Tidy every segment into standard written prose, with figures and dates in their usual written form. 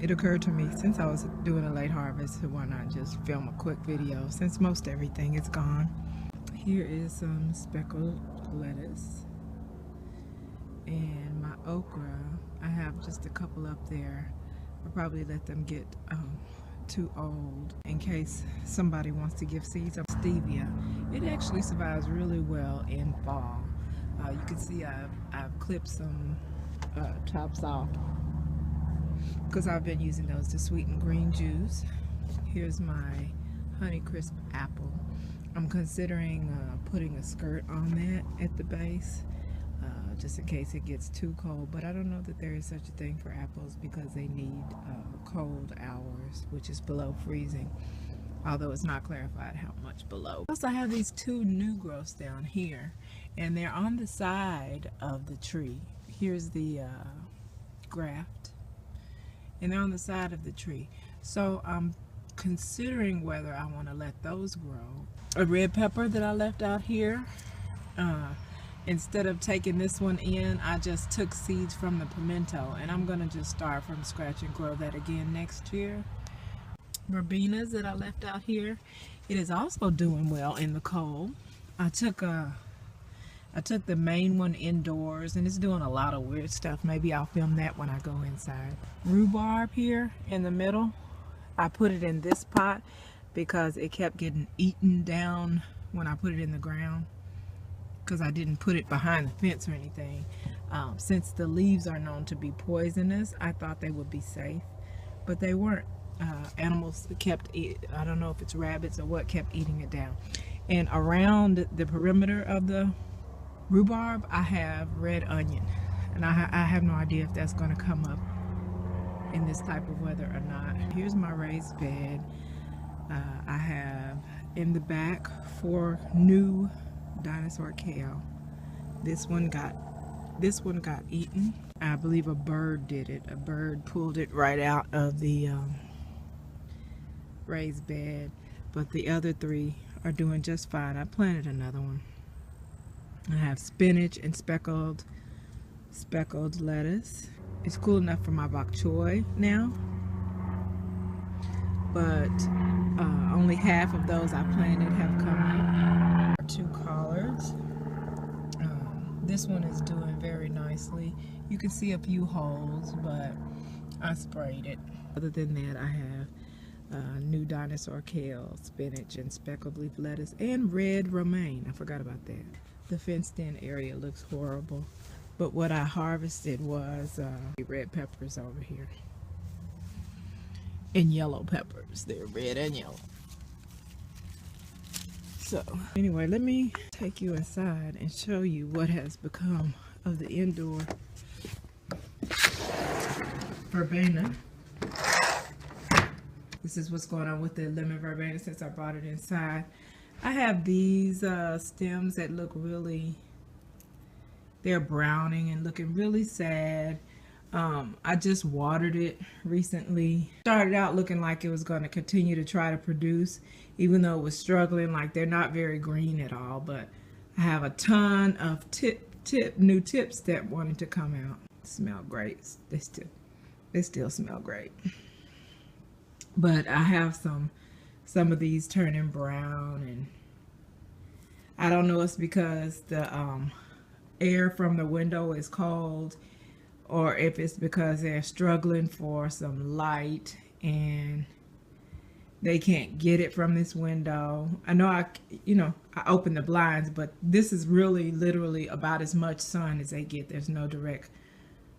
It occurred to me, since I was doing a late harvest, why not just film a quick video since most everything is gone. Here is some speckled lettuce and my okra. I have just a couple up there. I'll probably let them get too old in case somebody wants to give seeds of stevia. It actually survives really well in fall. You can see I've clipped some tops off because I've been using those to sweeten green juice. Here's my Honeycrisp apple. I'm considering putting a skirt on that at the base, just in case it gets too cold, but I don't know that there is such a thing for apples because they need cold hours, which is below freezing, although it's not clarified how much below. Plus I have these two new growths down here, and they're on the side of the tree. Here's the graft, and they're on the side of the tree. So I'm considering whether I want to let those grow. A red pepper that I left out here, instead of taking this one in, I just took seeds from the pimento, and I'm gonna just start from scratch and grow that again next year. Verbenas that I left out here, it is also doing well in the cold. I took the main one indoors, and it's doing a lot of weird stuff. Maybe I'll film that when I go inside. Rhubarb here in the middle, I put it in this pot because it kept getting eaten down when I put it in the ground, because I didn't put it behind the fence or anything. Since the leaves are known to be poisonous, I thought they would be safe, but they weren't. Animals kept I don't know if it's rabbits or what, kept eating it down. And around the perimeter of the rhubarb, I have red onion, and I have no idea if that's going to come up in this type of weather or not. Here's my raised bed. I have in the back 4 new dinosaur kale. This one got eaten. I believe a bird did it. A bird pulled it right out of the raised bed, but the other 3 are doing just fine. I planted another one. I have spinach and speckled lettuce. It's cool enough for my bok choy now, but only half of those I planted have come up. 2 collards. This one is doing very nicely. You can see a few holes, but I sprayed it. Other than that, I have new dinosaur kale, spinach, and speckled leaf lettuce, and red romaine. I forgot about that. The fenced-in area looks horrible, but what I harvested was red peppers over here, and yellow peppers. They're red and yellow. So anyway, let me take you inside and show you what has become of the indoor verbena. This is what's going on with the lemon verbena since I brought it inside. I have these stems that look really, they're browning and looking really sad. I just watered it recently. Started out looking like it was going to continue to try to produce, even though it was struggling. Like, they're not very green at all, but I have a ton of new tips that wanted to come out. Smell great. They still smell great. But I have some of these turning brown, and I don't know, it's because the air from the window is cold, or if it's because they're struggling for some light and they can't get it from this window. I know I open the blinds, but this is really literally about as much sun as they get. There's no direct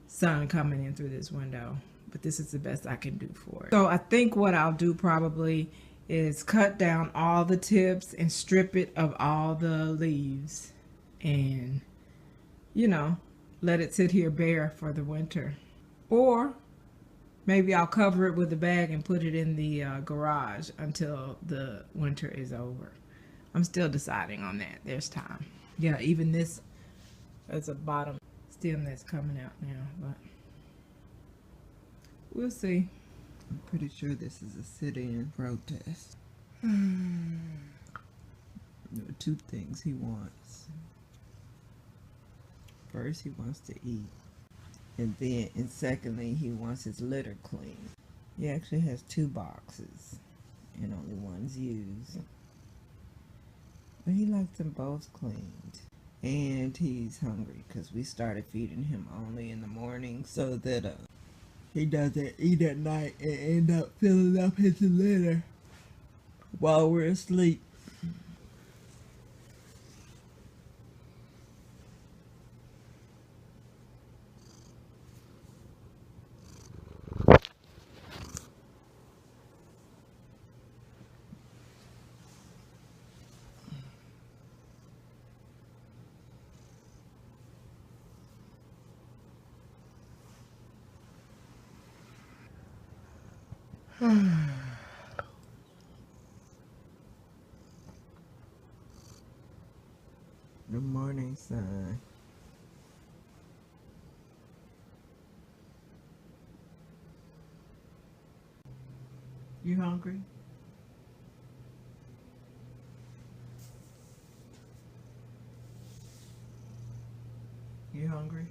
sun coming in through this window, but this is the best I can do for it. So I think what I'll do probably is cut down all the tips and strip it of all the leaves, and let it sit here bare for the winter. Or maybe I'll cover it with a bag and put it in the garage until the winter is over. I'm still deciding on that. There's time. Yeah, even this is a bottom stem that's coming out now, but we'll see. I'm pretty sure this is a sit-in protest. There are 2 things he wants. First, he wants to eat, and secondly, he wants his litter clean. He actually has 2 boxes and only one's used. But he likes them both cleaned. And he's hungry because we started feeding him only in the morning so that he doesn't eat at night and end up filling up his litter while we're asleep. Good morning, son. You hungry? You hungry?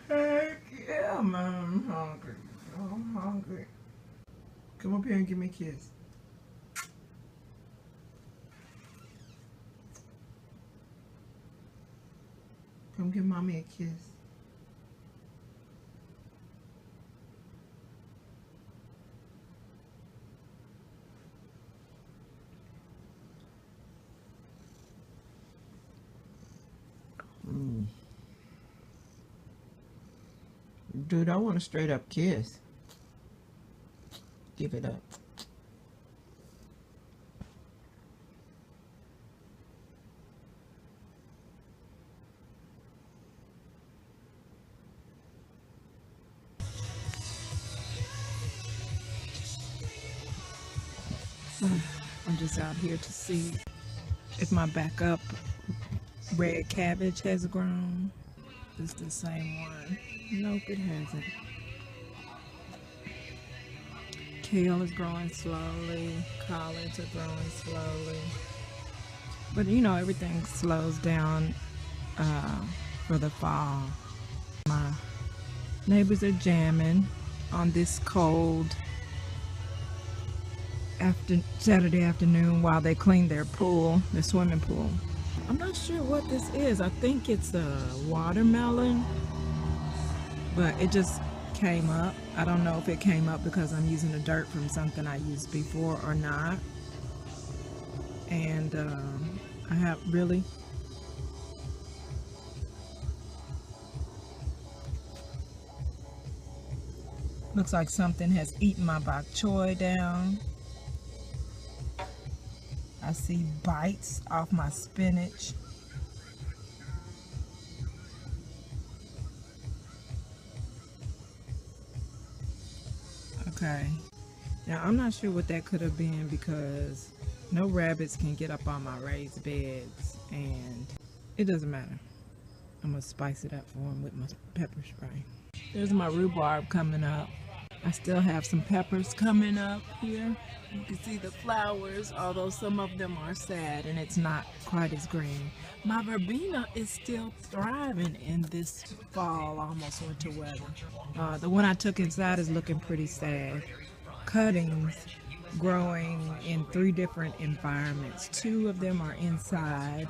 Heck yeah, man, I'm hungry. I'm hungry. Come up here and give me a kiss. Come give mommy a kiss. Dude, I want a straight up kiss. Give it up. I'm just out here to see if my backup red cabbage has grown. It's the same one. Nope, it hasn't. Kale is growing slowly. Collards are growing slowly. But you know, everything slows down for the fall. My neighbors are jamming on this cold Saturday afternoon while they clean their pool, their swimming pool. I'm not sure what this is. I think it's a watermelon, but it just came up. I don't know if it came up because I'm using the dirt from something I used before or not. And I have really looks like something has eaten my bok choy down. I see bites off my spinach. Okay, now I'm not sure what that could have been because no rabbits can get up on my raised beds, and it doesn't matter. I'm gonna spice it up for them with my pepper spray. There's my rhubarb coming up. I still have some peppers coming up here. You can see the flowers, although some of them are sad and it's not quite as green. My verbena is still thriving in this fall, almost winter weather. The one I took inside is looking pretty sad. Cuttings growing in 3 different environments. 2 of them are inside.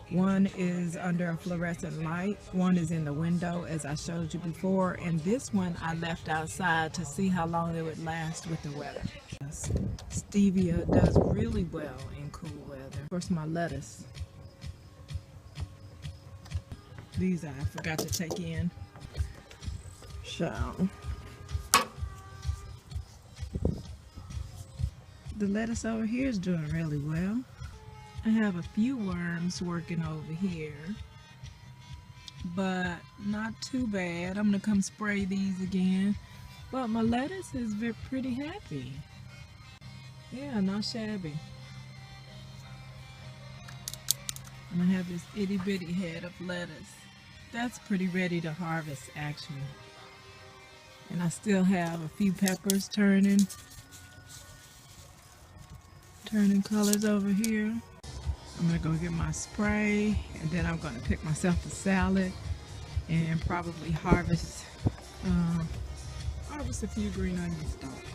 One is under a fluorescent light, one is in the window as I showed you before, and this one I left outside to see how long it would last with the weather. Stevia does really well in cool weather. Of course, my lettuce. These I forgot to take in. So the lettuce over here is doing really well. I have a few worms working over here, but not too bad. I'm gonna come spray these again. But my lettuce is pretty happy. Yeah, not shabby. And I have this itty bitty head of lettuce. That's pretty ready to harvest actually. And I still have a few peppers turning colors over here. I'm gonna go get my spray, and then I'm gonna pick myself a salad and probably harvest a few green onion stalks.